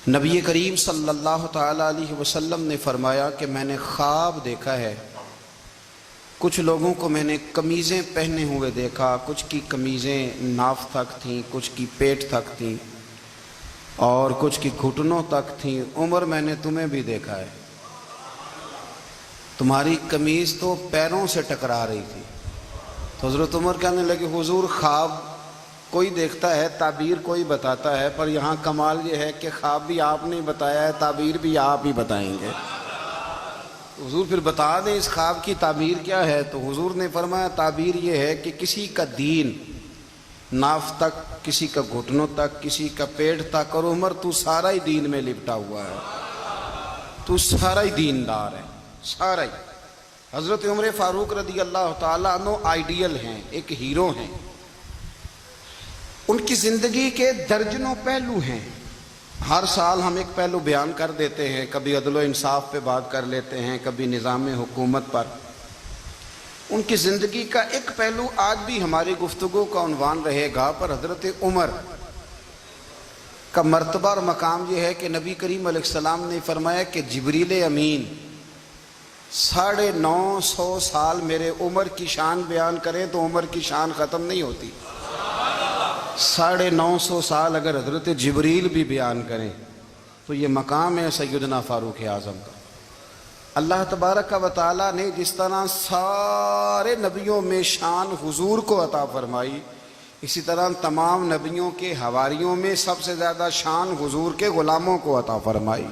نبی کریم صلی اللہ تعالیٰ علیہ وسلم نے فرمایا کہ میں نے خواب دیکھا ہے، کچھ لوگوں کو میں نے قمیضیں پہنے ہوئے دیکھا، کچھ کی قمیضیں ناف تک تھیں، کچھ کی پیٹ تک تھیں اور کچھ کی گھٹنوں تک تھیں۔ عمر میں نے تمہیں بھی دیکھا ہے، تمہاری قمیض تو پیروں سے ٹکرا رہی تھی۔ تو حضرت عمر کہنے لگے حضور خواب کوئی دیکھتا ہے، تعبیر کوئی بتاتا ہے، پر یہاں کمال یہ ہے کہ خواب بھی آپ نے بتایا ہے، تعبیر بھی آپ ہی بتائیں گے۔ حضور پھر بتا دیں اس خواب کی تعبیر کیا ہے؟ تو حضور نے فرمایا تعبیر یہ ہے کہ کسی کا دین ناف تک، کسی کا گھٹنوں تک، کسی کا پیٹ تک، اور عمر تو سارا ہی دین میں لپٹا ہوا ہے، تو سارا ہی دیندار ہے، سارا ہی۔ حضرت عمر فاروق رضی اللہ تعالیٰ عنہ آئیڈیل ہیں، ایک ہیرو ہیں۔ ان کی زندگی کے درجنوں پہلو ہیں، ہر سال ہم ایک پہلو بیان کر دیتے ہیں، کبھی عدل و انصاف پہ بات کر لیتے ہیں، کبھی نظام حکومت پر۔ ان کی زندگی کا ایک پہلو آج بھی ہماری گفتگو کا عنوان رہے گا، پر حضرت عمر کا مرتبہ اور مقام یہ ہے کہ نبی کریم علیہ السلام نے فرمایا کہ جبریل امین 950 سال میرے عمر کی شان بیان کریں تو عمر کی شان ختم نہیں ہوتی۔ 950 سال اگر حضرت جبریل بھی بیان کریں تو یہ مقام ہے سیدنا فاروق اعظم کا۔ اللہ تبارک و تعالیٰ نے جس طرح سارے نبیوں میں شان حضور کو عطا فرمائی، اسی طرح تمام نبیوں کے حواریوں میں سب سے زیادہ شان حضور کے غلاموں کو عطا فرمائی۔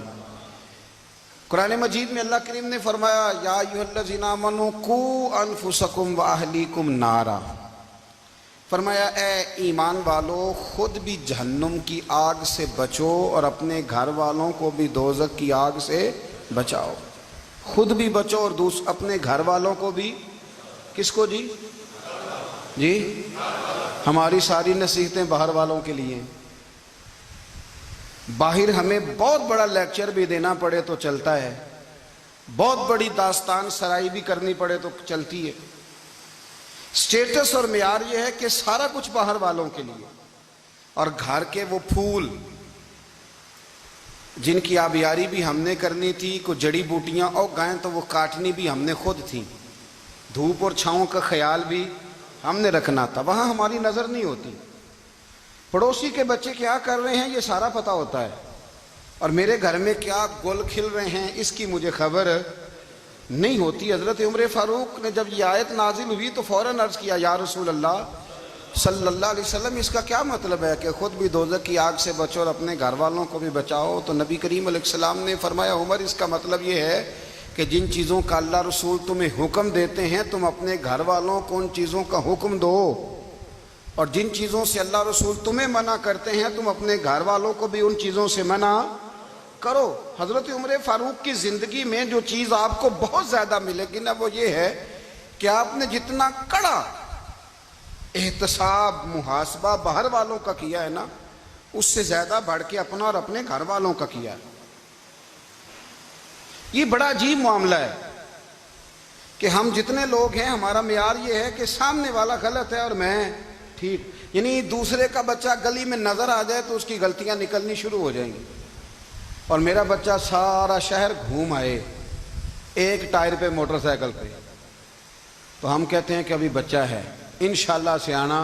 قرآن مجید میں اللہ کریم نے فرمایا یا ایھا الذین آمنوا قوا انفسکم واہلیکم نارا، فرمایا اے ایمان والو خود بھی جہنم کی آگ سے بچو اور اپنے گھر والوں کو بھی دوزخ کی آگ سے بچاؤ۔ خود بھی بچو اور اپنے گھر والوں کو بھی، کس کو جی؟ ہماری ساری نصیحتیں باہر والوں کے لیے۔ باہر ہمیں بہت بڑا لیکچر بھی دینا پڑے تو چلتا ہے، بہت بڑی داستان سرائی بھی کرنی پڑے تو چلتی ہے۔ سٹیٹس اور معیار یہ ہے کہ سارا کچھ باہر والوں کے لیے، اور گھر کے وہ پھول جن کی آبیاری بھی ہم نے کرنی تھی، کوئی جڑی بوٹیاں اور گائیں تو وہ کاٹنی بھی ہم نے خود تھی، دھوپ اور چھاؤں کا خیال بھی ہم نے رکھنا تھا، وہاں ہماری نظر نہیں ہوتی۔ پڑوسی کے بچے کیا کر رہے ہیں یہ سارا پتہ ہوتا ہے، اور میرے گھر میں کیا گل کھل رہے ہیں اس کی مجھے خبر نہیں ہوتی۔ حضرت عمر فاروق نے جب یہ آیت نازل ہوئی تو فوراً عرض کیا یا رسول اللہ صلی اللہ علیہ وسلم اس کا کیا مطلب ہے کہ خود بھی دوزخ کی آگ سے بچو اور اپنے گھر والوں کو بھی بچاؤ؟ تو نبی کریم علیہ السلام نے فرمایا عمر اس کا مطلب یہ ہے کہ جن چیزوں کا اللہ رسول تمہیں حکم دیتے ہیں تم اپنے گھر والوں کو ان چیزوں کا حکم دو، اور جن چیزوں سے اللہ رسول تمہیں منع کرتے ہیں تم اپنے گھر والوں کو بھی ان چیزوں سے منع کرو۔ حضرت عمر فاروق کی زندگی میں جو چیز آپ کو بہت زیادہ ملے گی نا وہ یہ ہے کہ آپ نے جتنا کڑا احتساب محاسبہ باہر والوں کا کیا ہے نا، اس سے زیادہ بڑھ کے اپنا اور اپنے گھر والوں کا کیا ہے۔ یہ بڑا عجیب معاملہ ہے کہ ہم جتنے لوگ ہیں ہمارا معیار یہ ہے کہ سامنے والا غلط ہے اور میں ٹھیک، یعنی دوسرے کا بچہ گلی میں نظر آ جائے تو اس کی غلطیاں نکلنی شروع ہو جائیں گی، اور میرا بچہ سارا شہر گھوم آئے ایک ٹائر پہ موٹر سائیکل پہ تو ہم کہتے ہیں کہ ابھی بچہ ہے، انشاءاللہ سیانا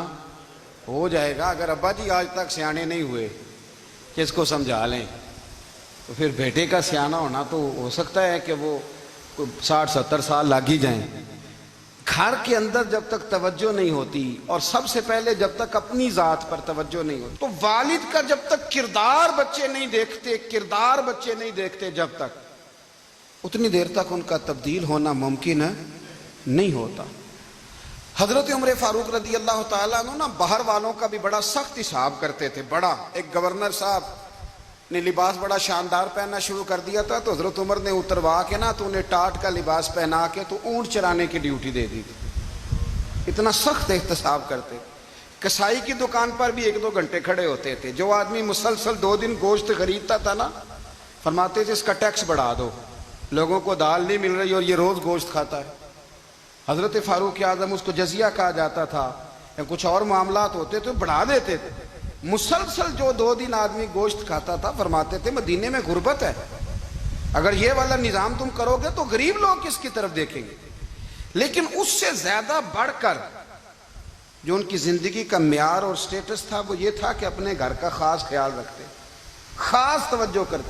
ہو جائے گا۔ اگر ابا جی آج تک سیانے نہیں ہوئے کہ اس کو سمجھا لیں تو پھر بیٹے کا سیانا ہونا تو ہو سکتا ہے کہ وہ 60-70 سال لگ ہی جائیں۔ گھر کے اندر جب تک توجہ نہیں ہوتی، اور سب سے پہلے جب تک اپنی ذات پر توجہ نہیں ہوتی، تو والد کا جب تک کردار بچے نہیں دیکھتے جب تک اتنی دیر تک ان کا تبدیل ہونا ممکن نہیں ہوتا۔ حضرت عمر فاروق رضی اللہ تعالیٰ عنہ نا باہر والوں کا بھی بڑا سخت حساب کرتے تھے۔ بڑا ایک گورنر صاحب نے لباس بڑا شاندار پہننا شروع کر دیا تھا تو حضرت عمر نے اتروا کے نا تو انہیں ٹاٹ کا لباس پہنا کے تو اونٹ چرانے کی ڈیوٹی دے دی تھی، اتنا سخت احتساب کرتے۔ کسائی کی دکان پر بھی 1-2 گھنٹے کھڑے ہوتے تھے، جو آدمی مسلسل 2 دن گوشت خریدتا تھا نا فرماتے تھے اس کا ٹیکس بڑھا دو، لوگوں کو دال نہیں مل رہی اور یہ روز گوشت کھاتا ہے۔ حضرت فاروق اعظم اس کو جزیہ کہا جاتا تھا، یا کچھ اور معاملات ہوتے تو بڑھا دیتے تھے، مسلسل جو 2 دن آدمی گوشت کھاتا تھا، فرماتے تھے مدینے میں غربت ہے، اگر یہ والا نظام تم کرو گے تو غریب لوگ کس کی طرف دیکھیں گے۔ لیکن اس سے زیادہ بڑھ کر جو ان کی زندگی کا معیار اور سٹیٹس تھا وہ یہ تھا کہ اپنے گھر کا خاص خیال رکھتے، خاص توجہ کرتے۔